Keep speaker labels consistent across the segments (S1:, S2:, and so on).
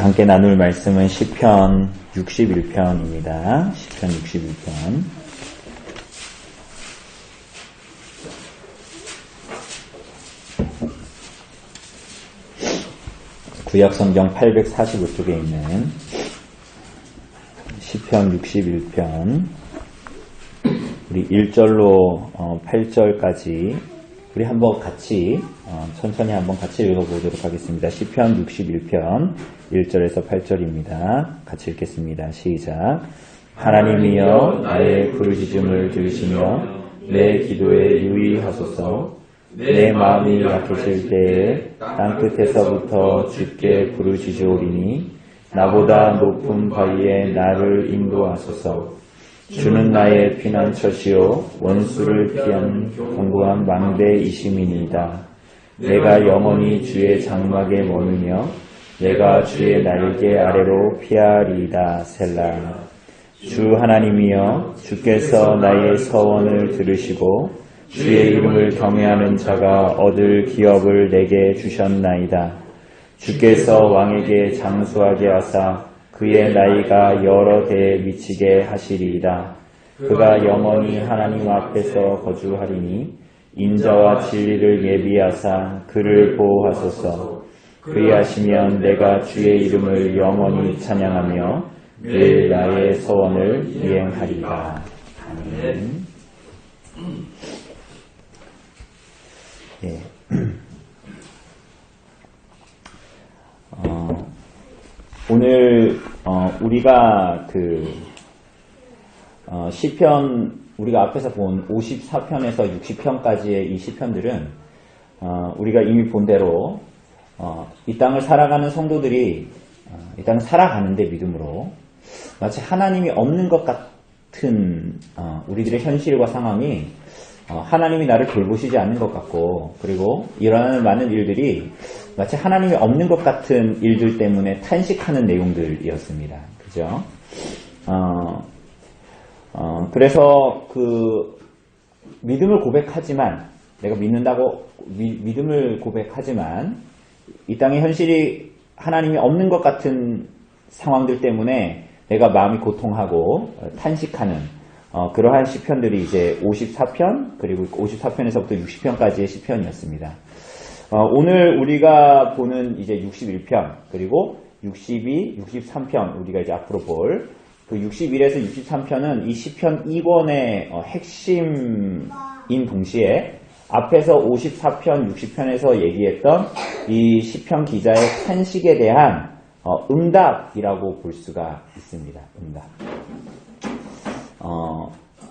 S1: 함께 나눌 말씀은 시편 61편입니다. 시편 61편. 구약성경 845쪽에 있는 시편 61편. 우리 1절로 8절까지 우리 한번 같이 천천히 한번 같이 읽어보도록 하겠습니다. 시편 61편 1절에서 8절입니다. 같이 읽겠습니다. 시작. 하나님이여 나의 부르짖음을 들으시며 내 기도에 유의하소서. 내 마음이 약해질 때에 땅끝에서부터 주께 부르짖으오리니 나보다 높은 바위에 나를 인도하소서. 주는 나의 피난처시요 원수를 피하는 견고한 망대이심이니이다. 내가 영원히 주의 장막에 머무며 내가 주의 날개 아래로 피하리이다. 셀라. 주 하나님이여 주께서 나의 서원을 들으시고 주의 이름을 경외하는 자가 얻을 기업을 내게 주셨나이다. 주께서 왕에게 장수하게 하사 그의 나이가 여러 대에 미치게 하시리이다. 그가 영원히 하나님 앞에서 거주하리니 인자와 진리를 예비하사 그를 보호하소서. 그리하시면 내가 주의 이름을 영원히 찬양하며 늘 나의 소원을 이행하리이다. 아멘. 예. 오늘 우리가 시편 우리가 앞에서 본 54편에서 60편까지의 이 시편들은 우리가 이미 본 대로 이 땅을 살아가는 성도들이 이 땅을 살아가는데 믿음으로 마치 하나님이 없는 것 같은 우리들의 현실과 상황이 하나님이 나를 돌보시지 않는 것 같고, 그리고 일어나는 많은 일들이 마치 하나님이 없는 것 같은 일들 때문에 탄식하는 내용들이었습니다. 그죠? 그래서 믿음을 고백하지만, 내가 믿는다고 믿음을 고백하지만 이 땅의 현실이 하나님이 없는 것 같은 상황들 때문에 내가 마음이 고통하고 탄식하는 그러한 시편들이 이제 54편 그리고 54편에서부터 60편까지의 시편이었습니다. 오늘 우리가 보는 이제 61편 그리고 62, 63편 우리가 이제 앞으로 볼 그 61에서 63편은 이 시편 2권의 핵심인 동시에 앞에서 54편, 60편에서 얘기했던 이 시편 기자의 탄식에 대한 응답이라고 볼 수가 있습니다. 응답.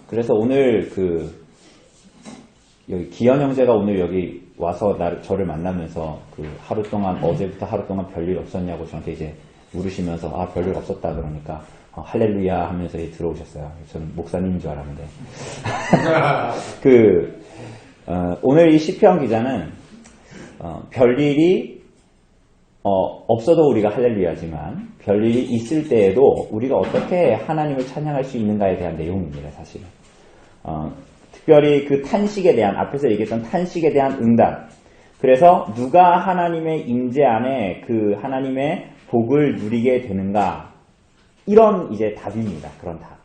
S1: 그래서 오늘 여기 기현 형제가 오늘 여기 와서 저를 만나면서 하루 동안 어제부터 하루 동안 별일 없었냐고 저한테 이제 물으시면서 별일 없었다 그러니까 할렐루야 하면서 들어오셨어요. 저는 목사님인 줄 알았는데 오늘 이 시편 기자는 별일이 없어도 우리가 할렐루야지만 별일이 있을 때에도 우리가 어떻게 하나님을 찬양할 수 있는가에 대한 내용입니다. 사실은 특별히 그 탄식에 대한 앞에서 얘기했던 탄식에 대한 응답. 그래서 누가 하나님의 임재 안에 그 하나님의 복을 누리게 되는가, 이런 이제 답입니다. 그런 답.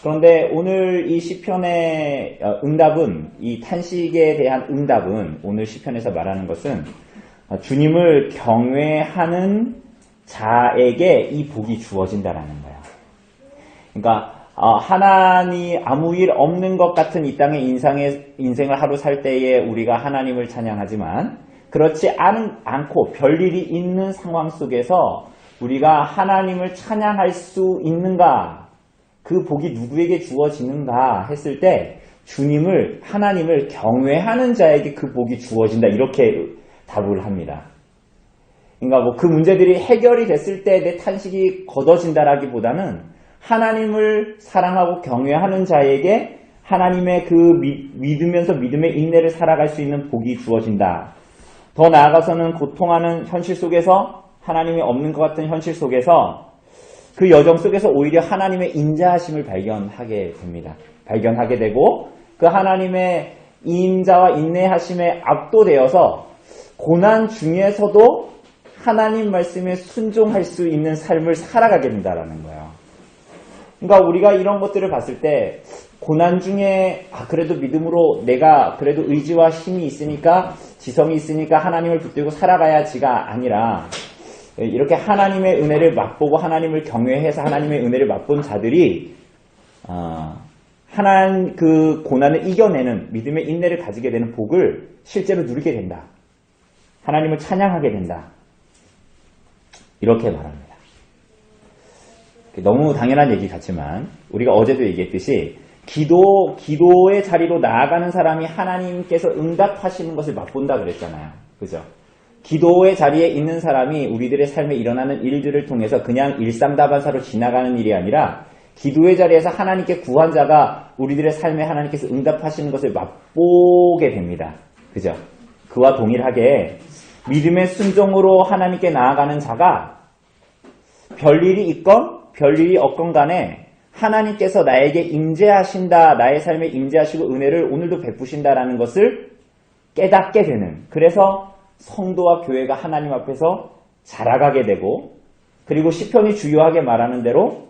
S1: 그런데 오늘 이 시편의 응답은, 이 탄식에 대한 응답은 오늘 시편에서 말하는 것은 주님을 경외하는 자에게 이 복이 주어진다라는 거예요. 그러니까 하나님 아무 일 없는 것 같은 이 땅의 인생을 하루 살 때에 우리가 하나님을 찬양하지만 그렇지 않고 별일이 있는 상황 속에서 우리가 하나님을 찬양할 수 있는가, 그 복이 누구에게 주어지는가 했을 때 하나님을 경외하는 자에게 그 복이 주어진다, 이렇게 답을 합니다. 그러니까 그 문제들이 해결이 됐을 때 내 탄식이 걷어진다라기보다는 하나님을 사랑하고 경외하는 자에게 하나님의 믿으면서 믿음의 인내를 살아갈 수 있는 복이 주어진다. 더 나아가서는 고통하는 현실 속에서, 하나님이 없는 것 같은 현실 속에서 그 여정 속에서 오히려 하나님의 인자하심을 발견하게 됩니다. 발견하게 되고 그 하나님의 인자와 인내하심에 압도되어서 고난 중에서도 하나님 말씀에 순종할 수 있는 삶을 살아가게 된다라는 거예요. 그러니까 우리가 이런 것들을 봤을 때 고난 중에 그래도 믿음으로 내가 그래도 의지와 힘이 있으니까 지성이 있으니까 하나님을 붙들고 살아가야지가 아니라 이렇게 하나님의 은혜를 맛보고 하나님을 경외해서 하나님의 은혜를 맛본 자들이 하나님 그 고난을 이겨내는 믿음의 인내를 가지게 되는 복을 실제로 누리게 된다. 하나님을 찬양하게 된다. 이렇게 말합니다. 너무 당연한 얘기 같지만 우리가 어제도 얘기했듯이 기도의 자리로 나아가는 사람이 하나님께서 응답하시는 것을 맛본다 그랬잖아요. 그죠? 기도의 자리에 있는 사람이 우리들의 삶에 일어나는 일들을 통해서 그냥 일상다반사로 지나가는 일이 아니라 기도의 자리에서 하나님께 구한 자가 우리들의 삶에 하나님께서 응답하시는 것을 맛보게 됩니다. 그죠? 그와 동일하게 믿음의 순종으로 하나님께 나아가는 자가 별일이 있건 별일이 없건 간에 하나님께서 나에게 임재하신다, 나의 삶에 임재하시고 은혜를 오늘도 베푸신다라는 것을 깨닫게 되는, 그래서 성도와 교회가 하나님 앞에서 자라가게 되고, 그리고 시편이 주요하게 말하는 대로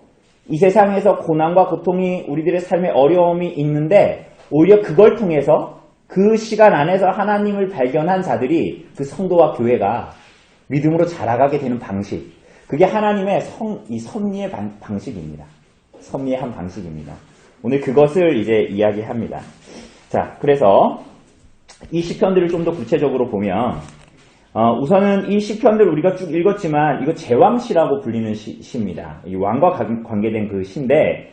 S1: 이 세상에서 고난과 고통이 우리들의 삶에 어려움이 있는데 오히려 그걸 통해서 그 시간 안에서 하나님을 발견한 자들이 그 성도와 교회가 믿음으로 자라가게 되는 방식, 그게 하나님의 이 섭리의 방식입니다. 섭리의 한 방식입니다. 오늘 그것을 이제 이야기합니다. 자, 그래서 이 시편들을 좀 더 구체적으로 보면 우선은 이 시편들 우리가 쭉 읽었지만 이거 제왕시라고 불리는 시입니다. 이 왕과 관계된 그 시인데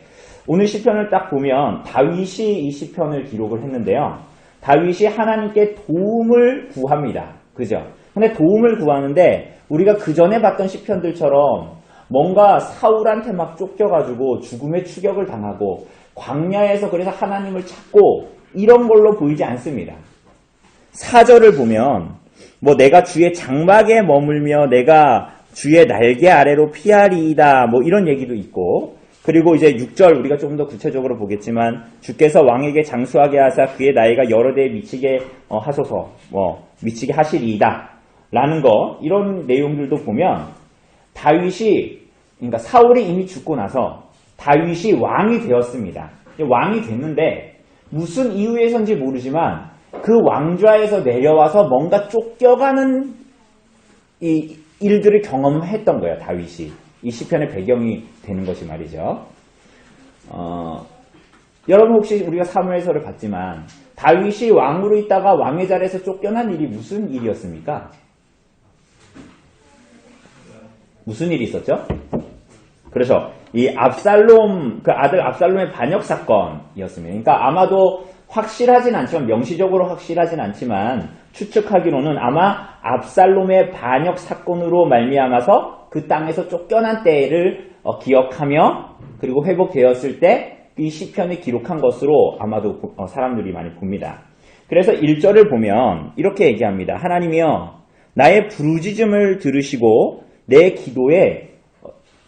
S1: 오늘 시편을 딱 보면 다윗이 이 시편을 기록을 했는데요. 다윗이 하나님께 도움을 구합니다. 그죠? 근데 도움을 구하는데 우리가 그 전에 봤던 시편들처럼 뭔가 사울한테 막 쫓겨가지고 죽음의 추격을 당하고 광야에서 그래서 하나님을 찾고 이런 걸로 보이지 않습니다. 4절을 보면 뭐 내가 주의 장막에 머물며 내가 주의 날개 아래로 피하리이다 뭐 이런 얘기도 있고, 그리고 이제 6절 우리가 좀 더 구체적으로 보겠지만 주께서 왕에게 장수하게 하사 그의 나이가 여러 대에 미치게 하소서 미치게 하시리이다 라는 거, 이런 내용들도 보면 다윗이, 그러니까 사울이 이미 죽고 나서 다윗이 왕이 되었습니다. 왕이 됐는데 무슨 이유에선지 모르지만 그 왕좌에서 내려와서 뭔가 쫓겨가는 이 일들을 경험했던 거예요. 다윗이. 이 시편의 배경이 되는 것이 말이죠. 여러분 혹시 우리가 사무엘서를 봤지만 다윗이 왕으로 있다가 왕의 자리에서 쫓겨난 일이 무슨 일이었습니까? 무슨 일이 있었죠? 그래서 이 압살롬, 그 아들 압살롬의 반역 사건이었습니다. 그러니까 아마도 확실하진 않지만, 명시적으로 확실하진 않지만 추측하기로는 아마 압살롬의 반역 사건으로 말미암아서 그 땅에서 쫓겨난 때를 기억하며 그리고 회복되었을 때 이 시편을 기록한 것으로 아마도 사람들이 많이 봅니다. 그래서 1절을 보면 이렇게 얘기합니다. 하나님이여 나의 부르짖음을 들으시고 내 기도에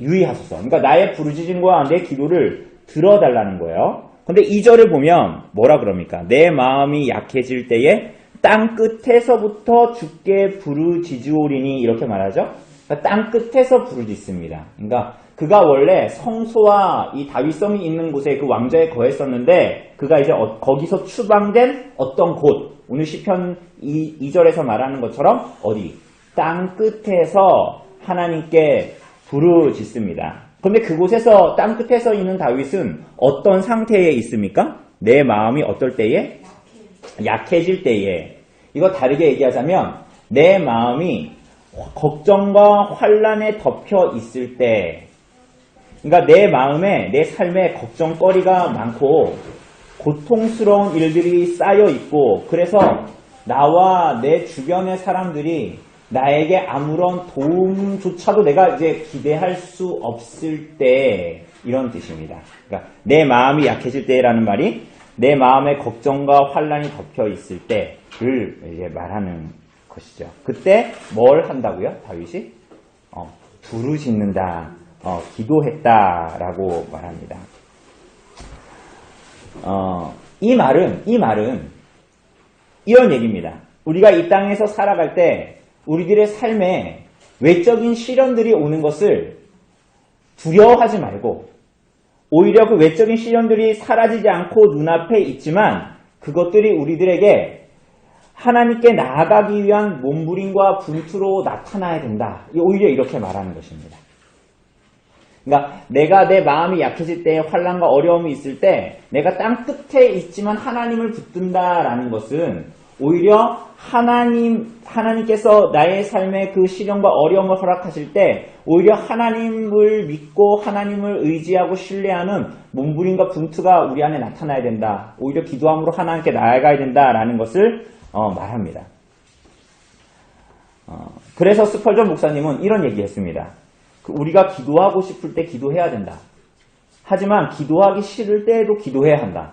S1: 유의하소서. 그러니까 나의 부르짖음과 내 기도를 들어달라는 거예요. 근데 2절을 보면 뭐라 그럽니까? 내 마음이 약해질 때에 땅 끝에서부터 주께 부르짖으오리니 이렇게 말하죠. 그러니까 땅 끝에서 부르짖습니다. 그러니까 그가 원래 성소와 이 다윗성이 있는 곳에 그 왕좌에 거했었는데 그가 이제 거기서 추방된 어떤 곳, 오늘 시편 2절에서 말하는 것처럼 어디? 땅 끝에서 하나님께 부르짖습니다. 그런데 그곳에서 땅 끝에서 있는 다윗은 어떤 상태에 있습니까? 내 마음이 어떨 때에? 약해질 때에. 이거 다르게 얘기하자면 내 마음이 걱정과 환난에 덮여 있을 때, 그러니까 내 마음에, 내 삶에 걱정거리가 많고 고통스러운 일들이 쌓여 있고, 그래서 나와 내 주변의 사람들이 나에게 아무런 도움조차도 내가 이제 기대할 수 없을 때, 이런 뜻입니다. 그러니까 내 마음이 약해질 때라는 말이 내 마음에 걱정과 환난이 덮여 있을 때를 이제 말하는 것이죠. 그때 뭘 한다고요? 다윗이? 부르짖는다, 기도했다라고 말합니다. 이 말은 이런 얘기입니다. 우리가 이 땅에서 살아갈 때 우리들의 삶에 외적인 시련들이 오는 것을 두려워하지 말고 오히려 그 외적인 시련들이 사라지지 않고 눈앞에 있지만 그것들이 우리들에게 하나님께 나아가기 위한 몸부림과 분투로 나타나야 된다. 오히려 이렇게 말하는 것입니다. 그러니까 내가 내 마음이 약해질 때 환난과 어려움이 있을 때 내가 땅 끝에 있지만 하나님을 붙든다라는 것은 오히려 하나님께서 나의 삶에 그 시련과 어려움을 허락하실 때 오히려 하나님을 믿고 하나님을 의지하고 신뢰하는 몸부림과 분투가 우리 안에 나타나야 된다. 오히려 기도함으로 하나님께 나아가야 된다라는 것을 말합니다. 그래서 스펄전 목사님은 이런 얘기했습니다. 우리가 기도하고 싶을 때 기도해야 된다. 하지만 기도하기 싫을 때에도 기도해야 한다.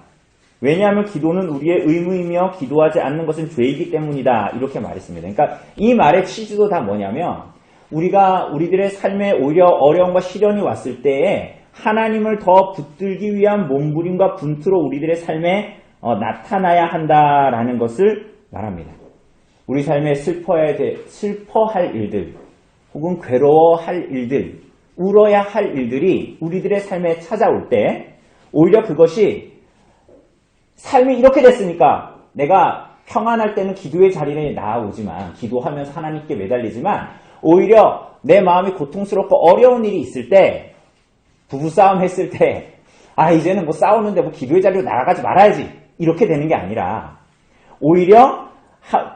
S1: 왜냐하면 기도는 우리의 의무이며 기도하지 않는 것은 죄이기 때문이다. 이렇게 말했습니다. 그러니까 이 말의 취지도 다 뭐냐면 우리들의 삶에 오히려 어려움과 시련이 왔을 때에 하나님을 더 붙들기 위한 몸부림과 분투로 우리들의 삶에 나타나야 한다라는 것을 말합니다. 우리 삶에 슬퍼할 일들 혹은 괴로워할 일들, 울어야 할 일들이 우리들의 삶에 찾아올 때 오히려 그것이 삶이 이렇게 됐으니까 내가 평안할 때는 기도의 자리에 나아오지만 기도하면서 하나님께 매달리지만 오히려 내 마음이 고통스럽고 어려운 일이 있을 때 부부싸움 했을 때 이제는 뭐 싸우는데 뭐 기도의 자리로 나아가지 말아야지 이렇게 되는 게 아니라 오히려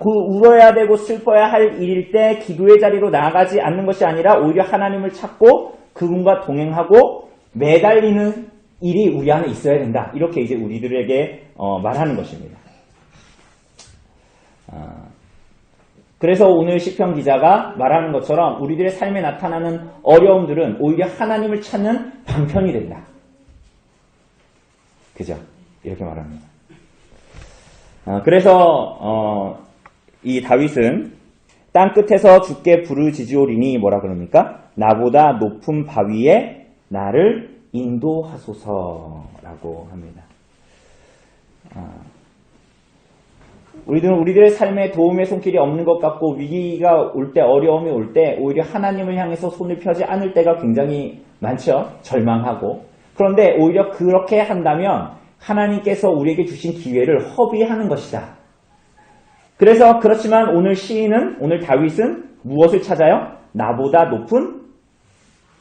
S1: 울어야 되고 슬퍼야 할 일일 때 기도의 자리로 나아가지 않는 것이 아니라 오히려 하나님을 찾고 그분과 동행하고 매달리는 일이 우리 안에 있어야 된다. 이렇게 이제 우리들에게 말하는 것입니다. 그래서 오늘 시편 기자가 말하는 것처럼 우리들의 삶에 나타나는 어려움들은 오히려 하나님을 찾는 방편이 된다. 그죠? 이렇게 말합니다. 그래서 이 다윗은 땅 끝에서 주께 부르짖으오리니 뭐라 그럽니까? 나보다 높은 바위에 나를 인도하소서라고 합니다. 우리들은 우리들의 삶에 도움의 손길이 없는 것 같고 위기가 올 때 어려움이 올 때 오히려 하나님을 향해서 손을 펴지 않을 때가 굉장히 많죠. 절망하고. 그런데 오히려 그렇게 한다면 하나님께서 우리에게 주신 기회를 허비하는 것이다. 그래서 그렇지만 오늘 다윗은 무엇을 찾아요? 나보다 높은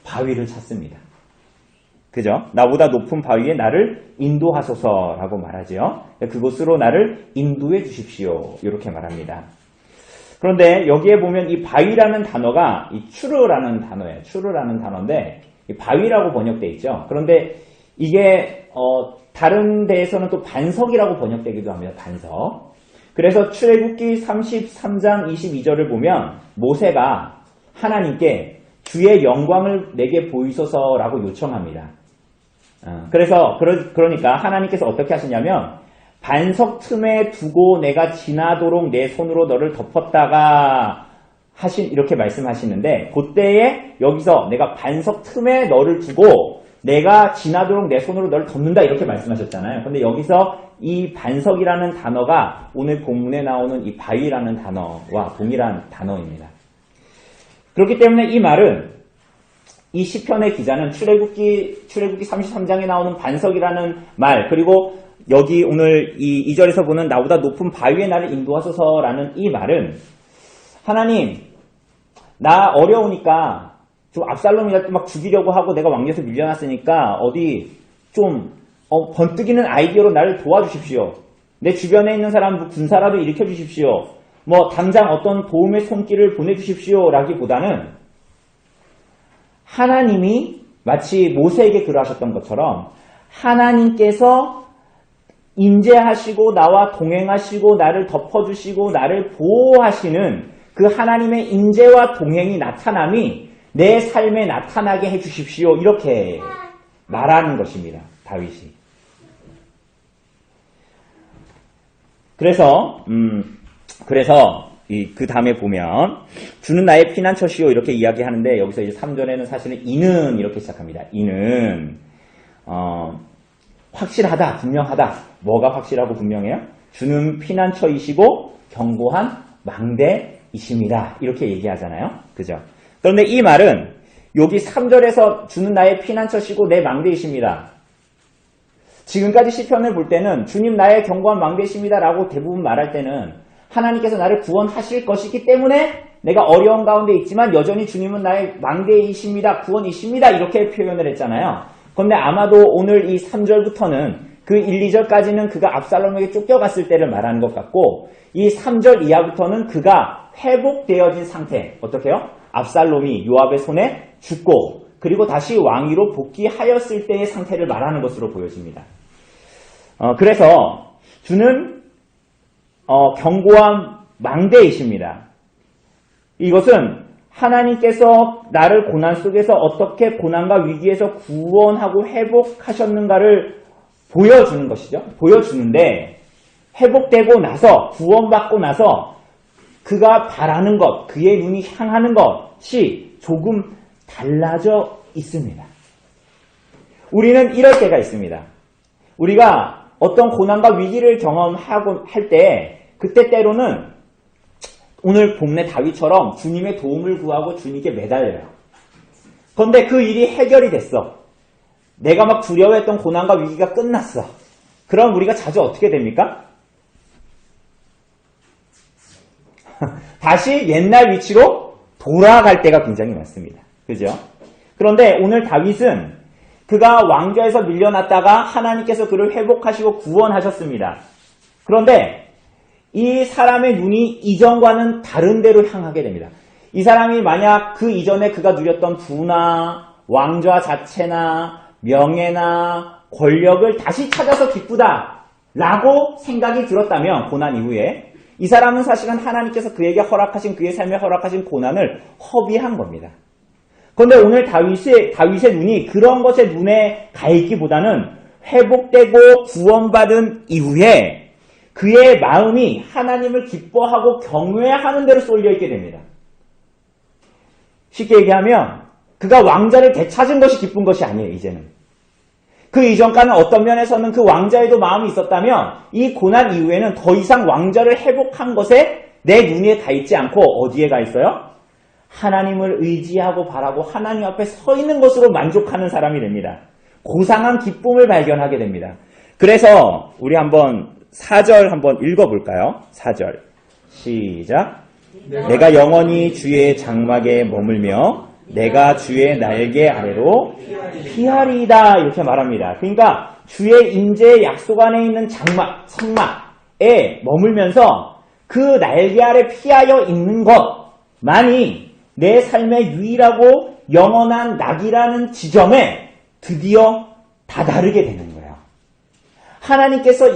S1: 바위를 찾습니다. 그죠? 나보다 높은 바위에 나를 인도하소서라고 말하죠. 그곳으로 나를 인도해 주십시오. 이렇게 말합니다. 그런데 여기에 보면 이 바위라는 단어가 이 추르라는 단어예요. 추르라는 단어인데 바위라고 번역되어 있죠. 그런데 이게 다른 데에서는 또 반석이라고 번역되기도 합니다. 반석. 그래서 출애굽기 33장 22절을 보면 모세가 하나님께 주의 영광을 내게 보이소서라고 요청합니다. 그러니까 하나님께서 어떻게 하시냐면 반석 틈에 두고 내가 지나도록 내 손으로 너를 덮었다가 이렇게 말씀하시는데 그때에 여기서 내가 반석 틈에 너를 두고 내가 지나도록 내 손으로 너를 덮는다 이렇게 말씀하셨잖아요. 근데 여기서 이 반석이라는 단어가 오늘 본문에 나오는 이 바위라는 단어와 동일한 단어입니다. 그렇기 때문에 이 말은 이 시편의 기자는 출애굽기 33장에 나오는 반석이라는 말 그리고 여기 오늘 이 2절에서 보는 나보다 높은 바위에 나를 인도하소서라는 이 말은 하나님 나 어려우니까 좀 압살롬이 막 죽이려고 하고 내가 왕녀에서 밀려났으니까 어디 좀 번뜩이는 아이디어로 나를 도와주십시오. 내 주변에 있는 사람 군사라도 일으켜 주십시오. 뭐 당장 어떤 도움의 손길을 보내주십시오 라기보다는 하나님이 마치 모세에게 그러하셨던 것처럼 하나님께서 임재하시고 나와 동행하시고 나를 덮어주시고 나를 보호하시는 그 하나님의 임재와 동행이 나타남이 내 삶에 나타나게 해주십시오. 이렇게 말하는 것입니다. 다윗이. 그래서 그 다음에 보면 주는 나의 피난처시오 이렇게 이야기하는데 여기서 이제 3절에는 사실은 이는 이렇게 시작합니다. 이는 확실하다, 분명하다. 뭐가 확실하고 분명해요? 주는 피난처이시고 견고한 망대이십니다. 이렇게 얘기하잖아요. 그죠? 그런데 이 말은 여기 3절에서 주는 나의 피난처시고 내 망대이십니다. 지금까지 시편을 볼 때는 주님 나의 견고한 망대이십니다 라고 대부분 말할 때는 하나님께서 나를 구원하실 것이기 때문에 내가 어려운 가운데 있지만 여전히 주님은 나의 망대이십니다. 구원이십니다. 이렇게 표현을 했잖아요. 그런데 아마도 오늘 이 3절부터는 그 1, 2절까지는 그가 압살롬에게 쫓겨갔을 때를 말하는 것 같고 이 3절 이하부터는 그가 회복되어진 상태. 어떻게 해요? 압살롬이 요압의 손에 죽고 그리고 다시 왕위로 복귀하였을 때의 상태를 말하는 것으로 보여집니다. 그래서 주는 견고한 망대이십니다. 이것은 하나님께서 나를 고난 속에서 어떻게 고난과 위기에서 구원하고 회복하셨는가를 보여주는 것이죠. 보여주는데 회복되고 나서 구원받고 나서 그가 바라는 것, 그의 눈이 향하는 것이 조금 달라져 있습니다. 우리는 이럴 때가 있습니다. 우리가 어떤 고난과 위기를 경험하고 할 때 그때 때로는 오늘 본문의 다윗처럼 주님의 도움을 구하고 주님께 매달려요. 그런데 그 일이 해결이 됐어. 내가 막 두려워했던 고난과 위기가 끝났어. 그럼 우리가 자주 어떻게 됩니까? 다시 옛날 위치로 돌아갈 때가 굉장히 많습니다. 그죠? 그런데 오늘 다윗은 그가 왕좌에서 밀려났다가 하나님께서 그를 회복하시고 구원하셨습니다. 그런데 이 사람의 눈이 이전과는 다른 데로 향하게 됩니다. 이 사람이 만약 그 이전에 그가 누렸던 부나 왕좌 자체나 명예나 권력을 다시 찾아서 기쁘다 라고 생각이 들었다면 고난 이후에 이 사람은 사실은 하나님께서 그에게 허락하신 그의 삶에 허락하신 고난을 허비한 겁니다. 그런데 오늘 다윗의 눈이 그런 것에 눈에 가 있기보다는 회복되고 구원받은 이후에 그의 마음이 하나님을 기뻐하고 경외하는 대로 쏠려 있게 됩니다. 쉽게 얘기하면 그가 왕자를 되찾은 것이 기쁜 것이 아니에요. 이제는. 그 이전까지는 어떤 면에서는 그 왕자에도 마음이 있었다면 이 고난 이후에는 더 이상 왕자를 회복한 것에 내 눈에 가 있지 않고 어디에 가 있어요? 하나님을 의지하고 바라고 하나님 앞에 서 있는 것으로 만족하는 사람이 됩니다. 고상한 기쁨을 발견하게 됩니다. 그래서 우리 한번 4절 한번 읽어볼까요? 4절 시작. 내가 영원히 주의 장막에 머물며 내가 주의 날개 아래로 피하리이다 이렇게 말합니다. 그러니까 주의 임재의 약속 안에 있는 장막, 성막에 머물면서 그 날개 아래 피하여 있는 것만이 내 삶의 유일하고 영원한 낙이라는 지점에 드디어 다다르게 되는 거예요. 하나님께서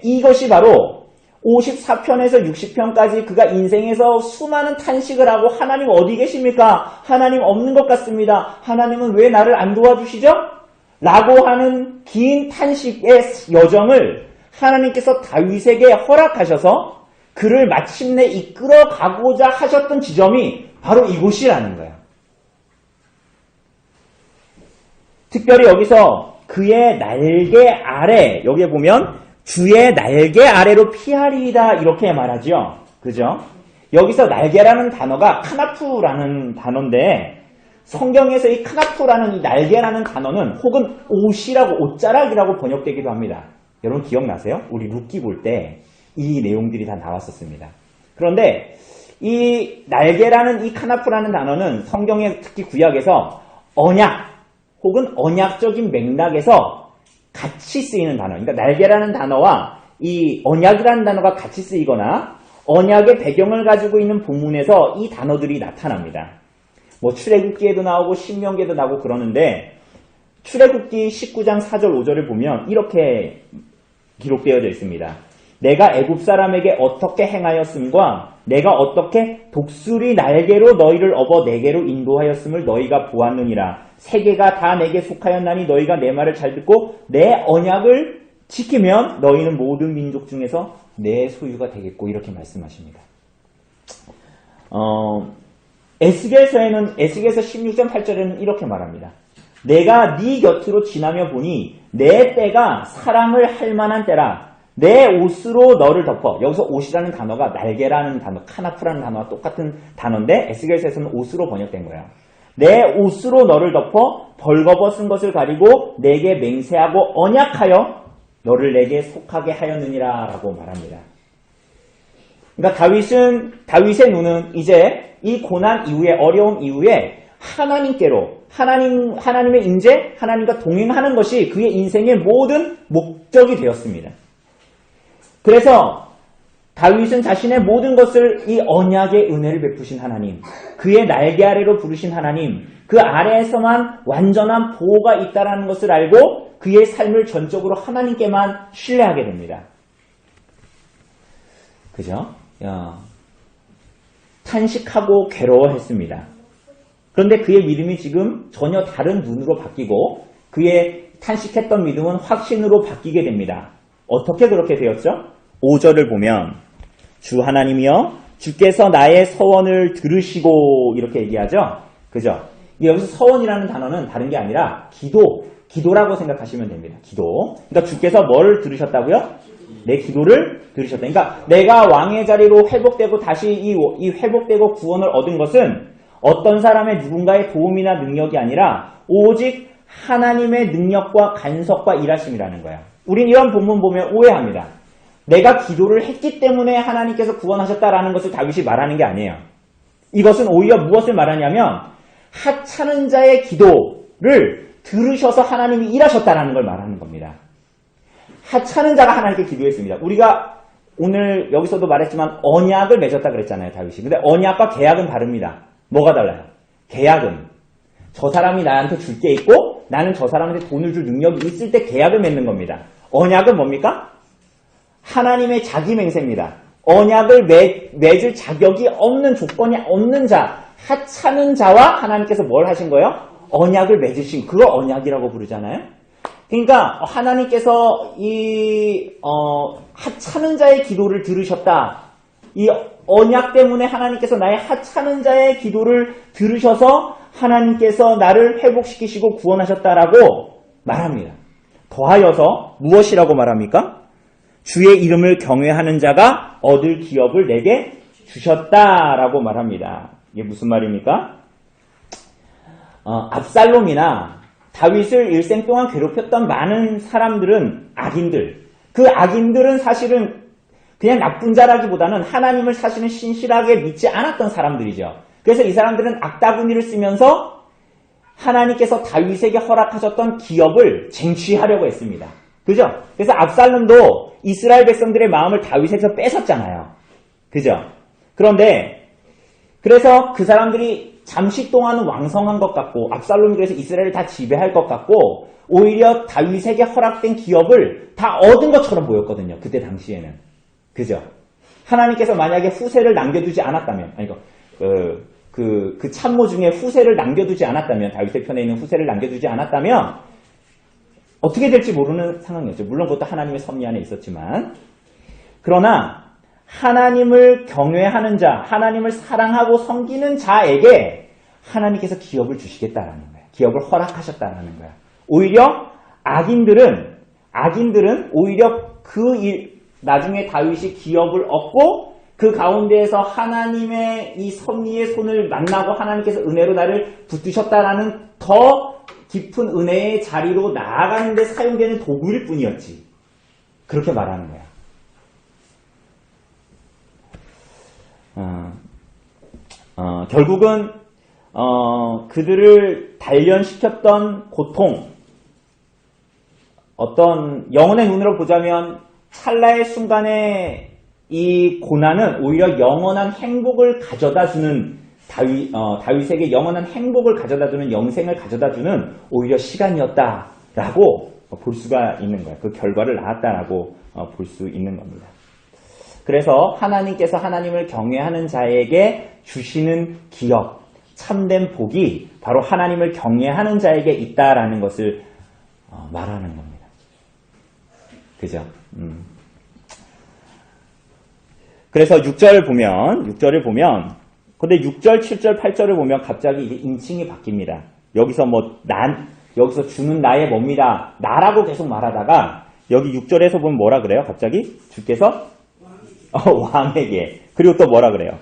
S1: 이것이 바로 54편에서 60편까지 그가 인생에서 수많은 탄식을 하고 하나님 어디 계십니까? 하나님 없는 것 같습니다. 하나님은 왜 나를 안 도와주시죠? 라고 하는 긴 탄식의 여정을 하나님께서 다윗에게 허락하셔서 그를 마침내 이끌어 가고자 하셨던 지점이 바로 이곳이라는 거예요. 특별히 여기서 그의 날개 아래, 여기에 보면 주의 날개 아래로 피하리이다 이렇게 말하죠. 그죠? 여기서 날개라는 단어가 카나프라는 단어인데 성경에서 이 카나프라는 이 날개라는 단어는 혹은 옷이라고 옷자락이라고 번역되기도 합니다. 여러분 기억나세요? 우리 룻기 볼 때 이 내용들이 다 나왔었습니다. 그런데 이 날개라는 이 카나프라는 단어는 성경에 특히 구약에서 언약 혹은 언약적인 맥락에서 같이 쓰이는 단어. 그러니까 날개라는 단어와 이 언약이라는 단어가 같이 쓰이거나 언약의 배경을 가지고 있는 본문에서 이 단어들이 나타납니다. 뭐 출애굽기에도 나오고 신명기에도 나오고 그러는데 출애굽기 19장 4절 5절을 보면 이렇게 기록되어져 있습니다. 내가 애굽 사람에게 어떻게 행하였음과 내가 어떻게 독수리 날개로 너희를 업어 내게로 인도하였음을 너희가 보았느니라. 세계가 다 내게 속하였나니 너희가 내 말을 잘 듣고 내 언약을 지키면 너희는 모든 민족 중에서 내 소유가 되겠고 이렇게 말씀하십니다. 에스겔서에는 에스겔서 16장 8절에는 이렇게 말합니다. 내가 네 곁으로 지나며 보니 내 때가 사랑을 할 만한 때라. 내 옷으로 너를 덮어. 여기서 옷이라는 단어가 날개라는 단어, 카나프라는 단어와 똑같은 단어인데 에스겔서에서는 옷으로 번역된 거예요. 내 옷으로 너를 덮어 벌거벗은 것을 가리고 내게 맹세하고 언약하여 너를 내게 속하게 하였느니라 라고 말합니다. 그러니까 다윗의 눈은 이제 이 고난 이후에, 어려움 이후에 하나님께로, 하나님의 임재, 하나님과 동행하는 것이 그의 인생의 모든 목적이 되었습니다. 그래서 다윗은 자신의 모든 것을 이 언약의 은혜를 베푸신 하나님, 그의 날개 아래로 부르신 하나님, 그 아래에서만 완전한 보호가 있다는 것을 알고 그의 삶을 전적으로 하나님께만 신뢰하게 됩니다. 그죠? 탄식하고 괴로워했습니다. 그런데 그의 믿음이 지금 전혀 다른 눈으로 바뀌고 그의 탄식했던 믿음은 확신으로 바뀌게 됩니다. 어떻게 그렇게 되었죠? 5절을 보면 주 하나님이여 주께서 나의 서원을 들으시고 이렇게 얘기하죠. 그죠? 여기서 서원이라는 단어는 다른 게 아니라 기도라고 생각하시면 됩니다. 기도. 그러니까 주께서 뭘 들으셨다고요? 내 기도를 들으셨다. 그러니까 내가 왕의 자리로 회복되고 다시 이 회복되고 구원을 얻은 것은 어떤 사람의 누군가의 도움이나 능력이 아니라 오직 하나님의 능력과 간섭과 일하심이라는 거야. 우린 이런 본문 보면 오해합니다. 내가 기도를 했기 때문에 하나님께서 구원하셨다라는 것을 다윗이 말하는 게 아니에요. 이것은 오히려 무엇을 말하냐면 하찮은 자의 기도를 들으셔서 하나님이 일하셨다라는 걸 말하는 겁니다. 하찮은 자가 하나님께 기도했습니다. 우리가 오늘 여기서도 말했지만 언약을 맺었다 그랬잖아요, 다윗이. 근데 언약과 계약은 다릅니다. 뭐가 달라요? 계약은 저 사람이 나한테 줄 게 있고 나는 저 사람한테 돈을 줄 능력이 있을 때 계약을 맺는 겁니다. 언약은 뭡니까? 하나님의 자기 맹세입니다. 언약을 맺을 자격이 없는, 조건이 없는 자, 하찮은 자와 하나님께서 뭘 하신 거예요? 언약을 맺으신, 그걸 언약이라고 부르잖아요. 그러니까 하나님께서 하찮은 자의 기도를 들으셨다. 이 언약 때문에 하나님께서 나의 하찮은 자의 기도를 들으셔서 하나님께서 나를 회복시키시고 구원하셨다라고 말합니다. 더하여서 무엇이라고 말합니까? 주의 이름을 경외하는 자가 얻을 기업을 내게 주셨다라고 말합니다. 이게 무슨 말입니까? 압살롬이나 다윗을 일생 동안 괴롭혔던 많은 사람들은 악인들. 그 악인들은 사실은 그냥 나쁜 자라기보다는 하나님을 사실은 신실하게 믿지 않았던 사람들이죠. 그래서 이 사람들은 악다구니를 쓰면서 하나님께서 다윗에게 허락하셨던 기업을 쟁취하려고 했습니다. 그죠? 그래서 압살롬도 이스라엘 백성들의 마음을 다윗에게서 뺏었잖아요. 그죠? 그런데 그래서 그 사람들이 잠시 동안은 왕성한 것 같고 압살롬이 그래서 이스라엘을 다 지배할 것 같고 오히려 다윗에게 허락된 기업을 다 얻은 것처럼 보였거든요. 그때 당시에는. 그죠? 하나님께서 만약에 후세를 남겨두지 않았다면, 그 참모 중에 후세를 남겨두지 않았다면, 다윗의 편에 있는 후세를 남겨두지 않았다면, 어떻게 될지 모르는 상황이었죠. 물론 그것도 하나님의 섭리 안에 있었지만. 그러나, 하나님을 경외하는 자, 하나님을 사랑하고 섬기는 자에게 하나님께서 기업을 주시겠다라는 거예요. 기업을 허락하셨다라는 거예요. 오히려 악인들은 오히려 나중에 다윗이 기업을 얻고 그 가운데에서 하나님의 이 섭리의 손을 만나고 하나님께서 은혜로 나를 붙드셨다라는 더 깊은 은혜의 자리로 나아가는 데 사용되는 도구일 뿐이었지. 그렇게 말하는 거야. 결국은 그들을 단련시켰던 고통, 어떤 영혼의 눈으로 보자면 찰나의 순간에 이 고난은 오히려 영원한 행복을 가져다주는 다윗에게 영원한 행복을 가져다주는 영생을 가져다주는 오히려 시간이었다라고 볼 수가 있는 거예요. 그 결과를 낳았다라고 볼 수 있는 겁니다. 그래서 하나님께서 하나님을 경외하는 자에게 주시는 기업, 참된 복이 바로 하나님을 경외하는 자에게 있다라는 것을 말하는 겁니다. 그죠? 그래서 6절을 보면 근데 6절, 7절, 8절을 보면 갑자기 이게 인칭이 바뀝니다. 여기서 여기서 주는 나의 뭡니다. 나라고 계속 말하다가 여기 6절에서 보면 뭐라 그래요? 갑자기 주께서 왕에게. 그리고 또 뭐라 그래요?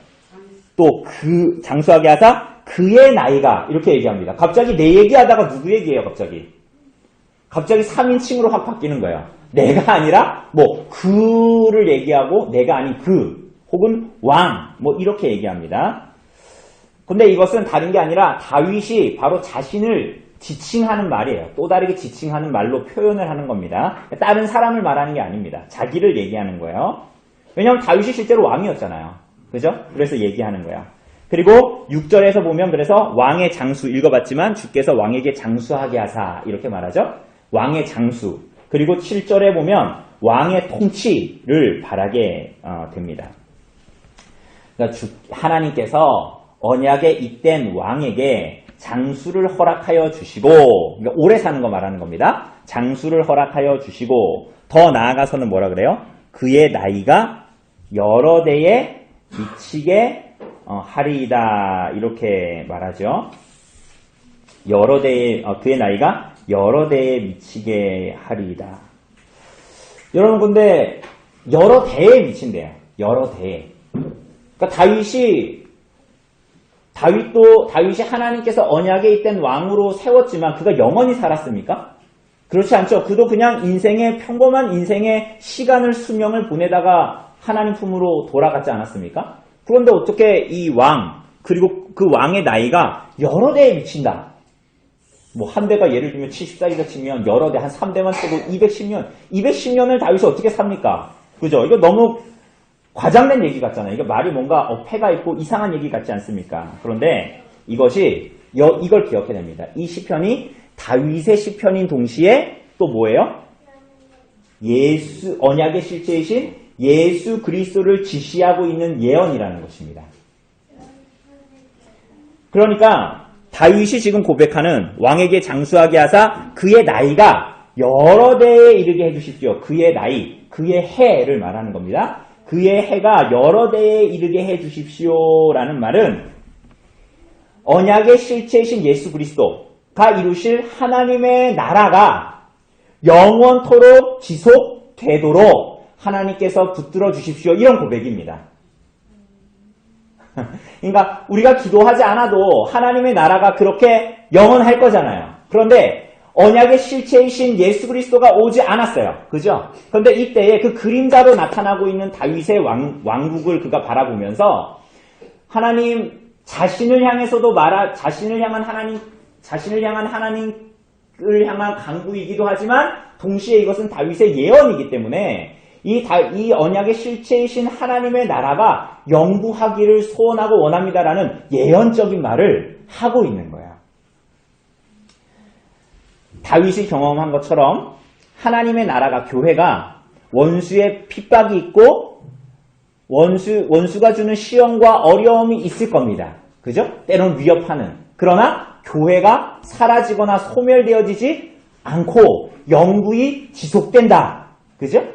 S1: 또 그 장수하게 하사 그의 나이가 이렇게 얘기합니다. 갑자기 내 얘기하다가 누구 얘기예요? 갑자기 3인칭으로 확 바뀌는 거예요. 내가 아니라 뭐 그를 얘기하고 내가 아닌 그 혹은 왕 뭐 이렇게 얘기합니다. 근데 이것은 다른 게 아니라 다윗이 바로 자신을 지칭하는 말이에요. 또 다르게 지칭하는 말로 표현을 하는 겁니다. 다른 사람을 말하는 게 아닙니다. 자기를 얘기하는 거예요. 왜냐하면 다윗이 실제로 왕이었잖아요. 그죠? 그래서 얘기하는 거야. 그리고 6절에서 보면 그래서 왕의 장수 읽어봤지만 주께서 왕에게 장수하게 하사 이렇게 말하죠. 왕의 장수. 그리고 7절에 보면 왕의 통치를 바라게 됩니다. 그러니까 하나님께서 언약에 잇된 왕에게 장수를 허락하여 주시고, 그러니까 오래 사는 거 말하는 겁니다. 장수를 허락하여 주시고, 더 나아가서는 뭐라 그래요? 그의 나이가 여러 대에 미치게 하리이다 이렇게 말하죠. 여러 대에 그의 나이가 여러 대에 미치게 하리이다. 여러분 근데 여러 대에 미친대요. 여러 대에. 그러니까 다윗이 하나님께서 언약에 있던 왕으로 세웠지만 그가 영원히 살았습니까? 그렇지 않죠. 그도 그냥 평범한 인생의 시간을 수명을 보내다가 하나님 품으로 돌아갔지 않았습니까? 그런데 어떻게 이 왕 그리고 그 왕의 나이가 여러 대에 미친다. 뭐 한 대가 예를 들면 70살이다 치면 여러 대 한 3대만 쓰고 210년을 다윗이 어떻게 삽니까? 그죠? 이거 너무 과장된 얘기 같잖아요. 이거 말이 뭔가 어폐가 있고 이상한 얘기 같지 않습니까? 그런데 이걸 기억해야 됩니다. 이 시편이 다윗의 시편인 동시에 또 뭐예요? 언약의 실제이신 예수 그리스도를 지시하고 있는 예언이라는 것입니다. 그러니까 다윗이 지금 고백하는 왕에게 장수하게 하사 그의 나이가 여러 대에 이르게 해주십시오. 그의 나이, 그의 해를 말하는 겁니다. 그의 해가 여러 대에 이르게 해주십시오라는 말은 언약의 실체이신 예수 그리스도가 이루실 하나님의 나라가 영원토록 지속되도록 하나님께서 붙들어 주십시오. 이런 고백입니다. 그러니까 우리가 기도하지 않아도 하나님의 나라가 그렇게 영원할 거잖아요. 그런데 언약의 실체이신 예수 그리스도가 오지 않았어요. 그죠? 그런데 이때에 그 그림자로 나타나고 있는 다윗의 왕국을 그가 바라보면서 하나님 자신을 향해서도 자신을 향한 하나님을 향한 강구이기도 하지만 동시에 이것은 다윗의 예언이기 때문에 이 언약의 실체이신 하나님의 나라가 영구하기를 소원하고 원합니다라는 예언적인 말을 하고 있는 거예요. 다윗이 경험한 것처럼 하나님의 나라가 교회가 원수의 핍박이 있고 원수가 주는 시험과 어려움이 있을 겁니다. 그죠? 때론 위협하는. 그러나 교회가 사라지거나 소멸되어지지 않고 영구히 지속된다. 그죠?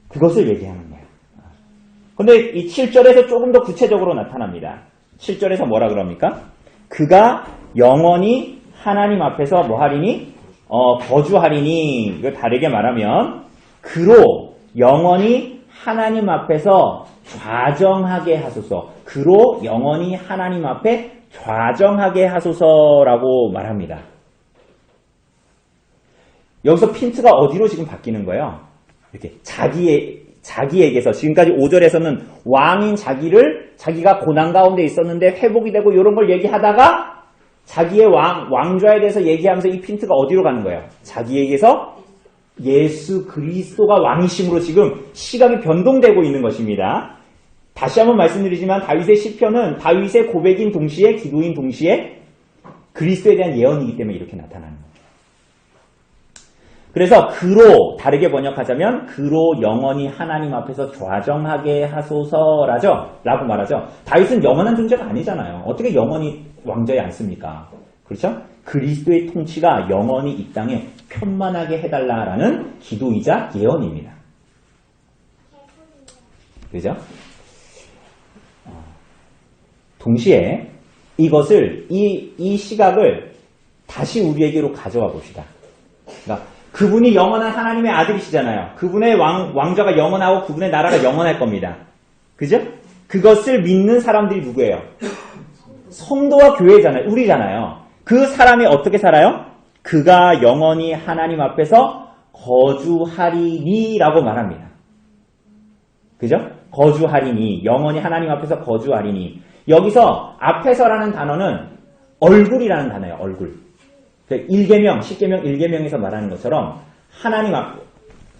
S1: 그것을 얘기하는 거예요. 근데 이 7절에서 조금 더 구체적으로 나타납니다. 7절에서 뭐라 그럽니까? 그가 영원히 하나님 앞에서 뭐 하리니? 거주하리니. 이걸 다르게 말하면 그로 영원히 하나님 앞에서 좌정하게 하소서. 그로 영원히 하나님 앞에 좌정하게 하소서라고 말합니다. 여기서 핀트가 어디로 지금 바뀌는 거예요? 이렇게 자기에게서 지금까지 5절에서는 왕인 자기가 고난 가운데 있었는데 회복이 되고 이런 걸 얘기하다가 자기의 왕좌에 대해서 얘기하면서 이 핀트가 어디로 가는 거예요? 자기에게서 예수 그리스도가 왕이심으로 지금 시각이 변동되고 있는 것입니다. 다시 한번 말씀드리지만 다윗의 시편은 다윗의 고백인 동시에 기도인 동시에 그리스도에 대한 예언이기 때문에 이렇게 나타나는 거예요. 그래서 그로 다르게 번역하자면 그로 영원히 하나님 앞에서 좌정하게 하소서라죠. 라고 말하죠. 다윗은 영원한 존재가 아니잖아요. 어떻게 영원히 왕좌에 앉습니까? 그렇죠? 그리스도의 통치가 영원히 이 땅에 편만하게 해달라라는 기도이자 예언입니다. 그죠? 동시에 이것을 이 시각을 다시 우리에게로 가져와 봅시다. 그러니까 그분이 영원한 하나님의 아들이시잖아요. 그분의 왕좌가 영원하고 그분의 나라가 영원할 겁니다. 그죠? 그것을 믿는 사람들이 누구예요? 성도와 교회잖아요. 우리잖아요. 그 사람이 어떻게 살아요? 그가 영원히 하나님 앞에서 거주하리니라고 말합니다. 그죠? 거주하리니, 영원히 하나님 앞에서 거주하리니. 여기서 앞에서라는 단어는 얼굴이라는 단어예요. 얼굴. 1계명, 10계명, 1계명에서 말하는 것처럼 하나님 앞,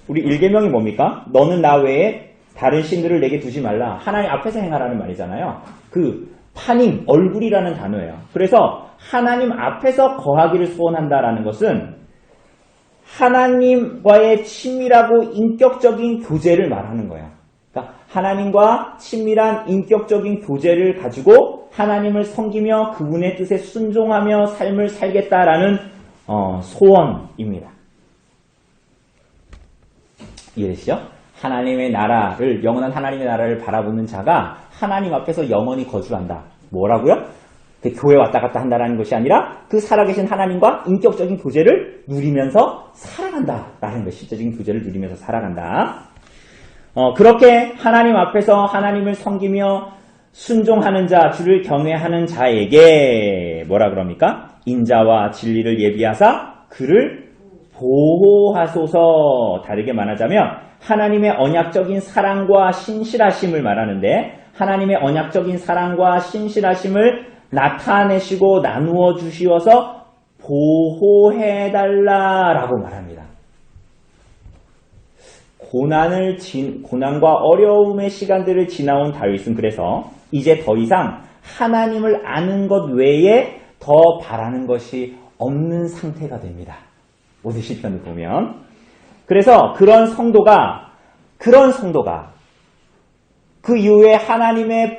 S1: 우리 1계명이 뭡니까? 너는 나 외에 다른 신들을 내게 두지 말라. 하나님 앞에서 행하라는 말이잖아요. 그 파님, 얼굴이라는 단어예요. 그래서 하나님 앞에서 거하기를 소원한다라는 것은 하나님과의 친밀하고 인격적인 교제를 말하는 거예요. 그러니까 하나님과 친밀한 인격적인 교제를 가지고 하나님을 섬기며 그분의 뜻에 순종하며 삶을 살겠다라는 소원입니다. 이해되시죠? 하나님의 나라를, 영원한 하나님의 나라를 바라보는 자가 하나님 앞에서 영원히 거주한다. 뭐라고요? 교회 왔다 갔다 한다라는 것이 아니라 그 살아계신 하나님과 인격적인 교제를 누리면서 살아간다라는 것, 실제적인 교제를 누리면서 살아간다. 그렇게 하나님 앞에서 하나님을 섬기며 순종하는 자, 주를 경외하는 자에게 뭐라 그럽니까? 인자와 진리를 예비하사 그를 보호하소서. 다르게 말하자면 하나님의 언약적인 사랑과 신실하심을 말하는데 하나님의 언약적인 사랑과 신실하심을 나타내시고 나누어 주시어서 보호해달라라고 말합니다. 고난과 어려움의 시간들을 지나온 다윗은 그래서 이제 더 이상 하나님을 아는 것 외에 더 바라는 것이 없는 상태가 됩니다. 오늘 시편을 보면. 그래서 그런 성도가 그 이후에 하나님의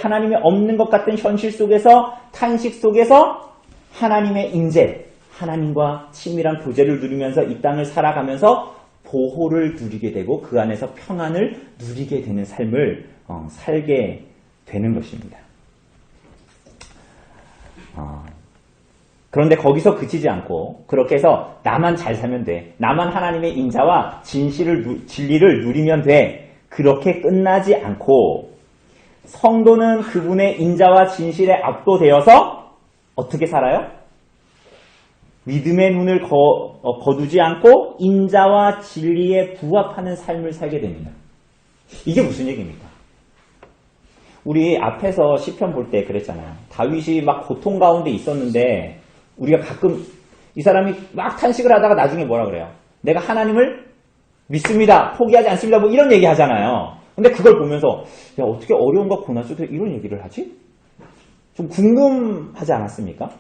S1: 하나님의 없는 것 같은 현실 속에서, 탄식 속에서 하나님의 인재, 하나님과 친밀한 교제를 누리면서 이 땅을 살아가면서 보호를 누리게 되고 그 안에서 평안을 누리게 되는 삶을 살게 되는 것입니다. 그런데 거기서 그치지 않고 그렇게 해서 나만 잘 살면 돼. 나만 하나님의 인자와 진리를 누리면 돼. 그렇게 끝나지 않고 성도는 그분의 인자와 진실에 압도되어서 어떻게 살아요? 믿음의 눈을 거두지 않고 인자와 진리에 부합하는 삶을 살게 됩니다. 이게 무슨 얘기입니까? 우리 앞에서 시편 볼 때 그랬잖아요. 다윗이 막 고통 가운데 있었는데 우리가 가끔 이 사람이 막 탄식을 하다가 나중에 뭐라 그래요? 내가 하나님을 믿습니다. 포기하지 않습니다. 뭐 이런 얘기 하잖아요. 근데 그걸 보면서 야, 어떻게 어려움과 고난 속에 이런 얘기를 하지? 좀 궁금하지 않았습니까?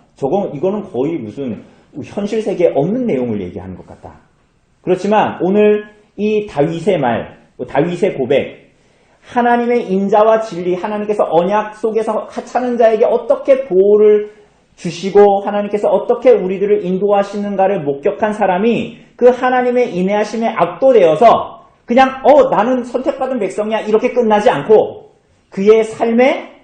S1: 이거는 거의 무슨 현실 세계에 없는 내용을 얘기하는 것 같다. 그렇지만 오늘 이 다윗의 말, 다윗의 고백, 하나님의 인자와 진리, 하나님께서 언약 속에서 하찮은 자에게 어떻게 보호를 주시고 하나님께서 어떻게 우리들을 인도하시는가를 목격한 사람이 그 하나님의 인내하심에 압도되어서 그냥 나는 선택받은 백성이야 이렇게 끝나지 않고 그의 삶에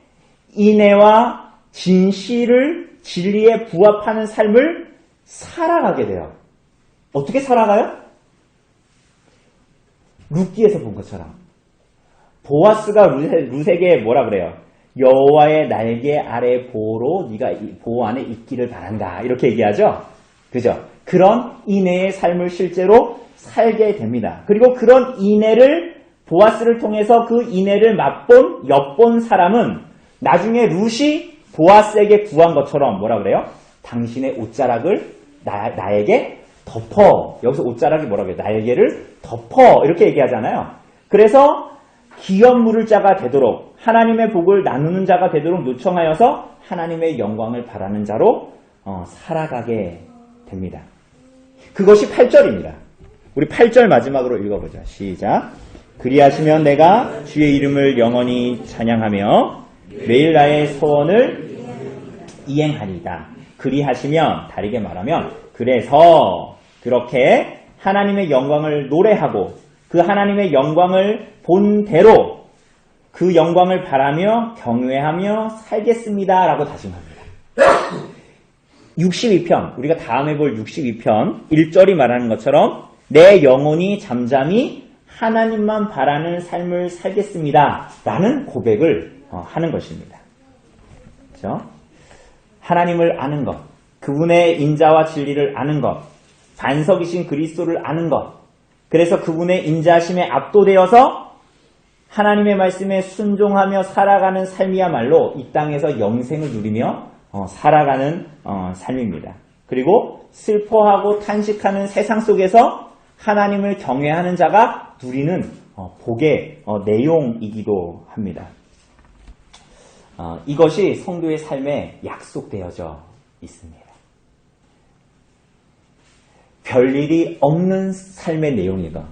S1: 인내와 진리에 부합하는 삶을 살아가게 돼요. 어떻게 살아가요? 룻기에서 본 것처럼 보아스가 룻에게 뭐라 그래요? 여호와의 날개 아래 보호로 네가 보호 안에 있기를 바란다. 이렇게 얘기하죠. 그죠? 그런 인내의 삶을 실제로 살게 됩니다. 그리고 그런 인내를 보아스를 통해서 그 인내를 엿본 사람은 나중에 룻이 보아스에게 구한 것처럼 뭐라 그래요? 당신의 옷자락을 나에게 덮어. 여기서 옷자락이 뭐라 그래요? 날개를 덮어. 이렇게 얘기하잖아요. 그래서 기업 물을 자가 되도록 하나님의 복을 나누는 자가 되도록 요청하여서 하나님의 영광을 바라는 자로 살아가게 됩니다. 그것이 8절입니다. 우리 8절 마지막으로 읽어보자. 시작. 그리하시면 내가 주의 이름을 영원히 찬양하며 매일 나의 소원을 이행하리이다. 그리하시면 다르게 말하면 그래서 그렇게 하나님의 영광을 노래하고 그 하나님의 영광을 본대로 그 영광을 바라며 경외하며 살겠습니다. 라고 다짐합니다. 62편, 우리가 다음에 볼 62편 1절이 말하는 것처럼 내 영혼이 잠잠히 하나님만 바라는 삶을 살겠습니다. 라는 고백을 하는 것입니다. 그렇죠? 하나님을 아는 것, 그분의 인자와 진리를 아는 것, 반석이신 그리스도를 아는 것, 그래서 그분의 인자하심에 압도되어서 하나님의 말씀에 순종하며 살아가는 삶이야말로 이 땅에서 영생을 누리며 살아가는 삶입니다. 그리고 슬퍼하고 탄식하는 세상 속에서 하나님을 경외하는 자가 누리는 복의 내용이기도 합니다. 이것이 성도의 삶에 약속되어져 있습니다. 별일이 없는 삶의 내용이건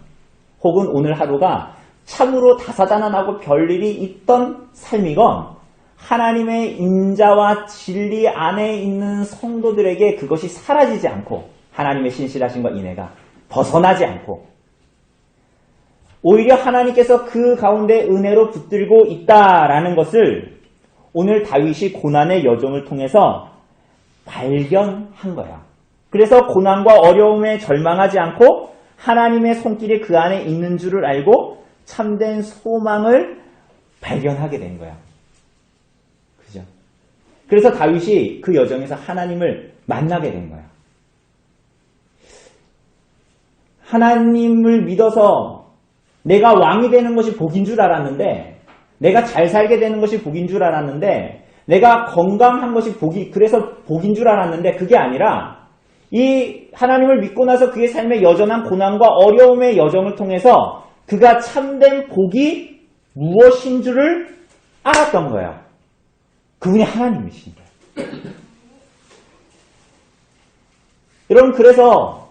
S1: 혹은 오늘 하루가 참으로 다사다난하고 별일이 있던 삶이건 하나님의 인자와 진리 안에 있는 성도들에게 그것이 사라지지 않고 하나님의 신실하심과 인애가 벗어나지 않고 오히려 하나님께서 그 가운데 은혜로 붙들고 있다라는 것을 오늘 다윗이 고난의 여정을 통해서 발견한 거야. 그래서 고난과 어려움에 절망하지 않고 하나님의 손길이 그 안에 있는 줄을 알고 참된 소망을 발견하게 된 거야. 그죠? 그래서 다윗이 그 여정에서 하나님을 만나게 된 거야. 하나님을 믿어서 내가 왕이 되는 것이 복인 줄 알았는데, 내가 잘 살게 되는 것이 복인 줄 알았는데, 내가 건강한 것이 그래서 복인 줄 알았는데 그게 아니라 이 하나님을 믿고 나서 그의 삶의 여전한 고난과 어려움의 여정을 통해서 그가 참된 복이 무엇인 줄을 알았던 거야. 그분이 하나님이신 거야. 여러분, 그래서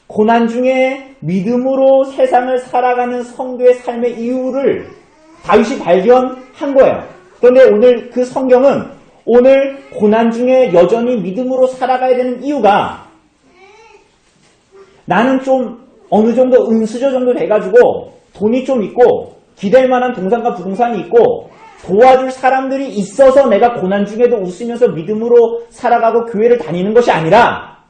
S1: 고난 중에 믿음으로 세상을 살아가는 성도의 삶의 이유를 다윗이 발견한 거예요. 그런데 오늘 그 성경은 오늘 고난 중에 여전히 믿음으로 살아가야 되는 이유가 나는 좀 어느 정도 은수저 정도 돼가지고 돈이 좀 있고 기댈 만한 동산과 부동산이 있고 도와줄 사람들이 있어서 내가 고난 중에도 웃으면서 믿음으로 살아가고 교회를 다니는 것이 아니라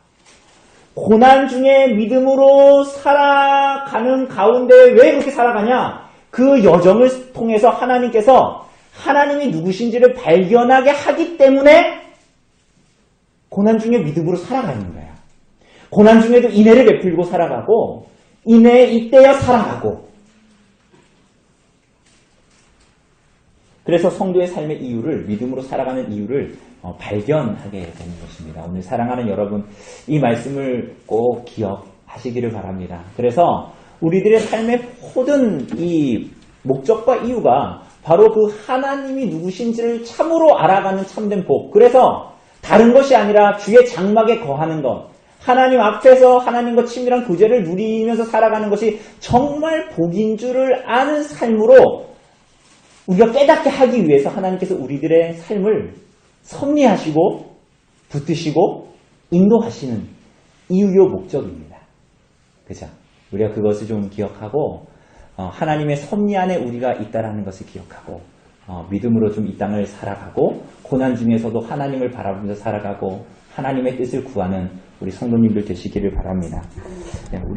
S1: 고난 중에 믿음으로 살아가는 가운데 왜 그렇게 살아가냐? 그 여정을 통해서 하나님께서 하나님이 누구신지를 발견하게 하기 때문에 고난 중에 믿음으로 살아가는 거야. 고난 중에도 인애를 베풀고 살아가고 인애 이때야 살아가고. 그래서 성도의 삶의 이유를, 믿음으로 살아가는 이유를 발견하게 되는 것입니다. 오늘 사랑하는 여러분, 이 말씀을 꼭 기억하시기를 바랍니다. 그래서 우리들의 삶의 모든 이 목적과 이유가 바로 그 하나님이 누구신지를 참으로 알아가는 참된 복. 그래서 다른 것이 아니라 주의 장막에 거하는 것, 하나님 앞에서 하나님과 친밀한 교제를 누리면서 살아가는 것이 정말 복인 줄을 아는 삶으로 우리가 깨닫게 하기 위해서 하나님께서 우리들의 삶을 섭리하시고 붙드시고 인도하시는 이유요 목적입니다. 그죠? 우리가 그것을 좀 기억하고 하나님의 섭리 안에 우리가 있다라는 것을 기억하고 믿음으로 좀 이 땅을 살아가고 고난 중에서도 하나님을 바라보면서 살아가고 하나님의 뜻을 구하는 우리 성도님들 되시기를 바랍니다.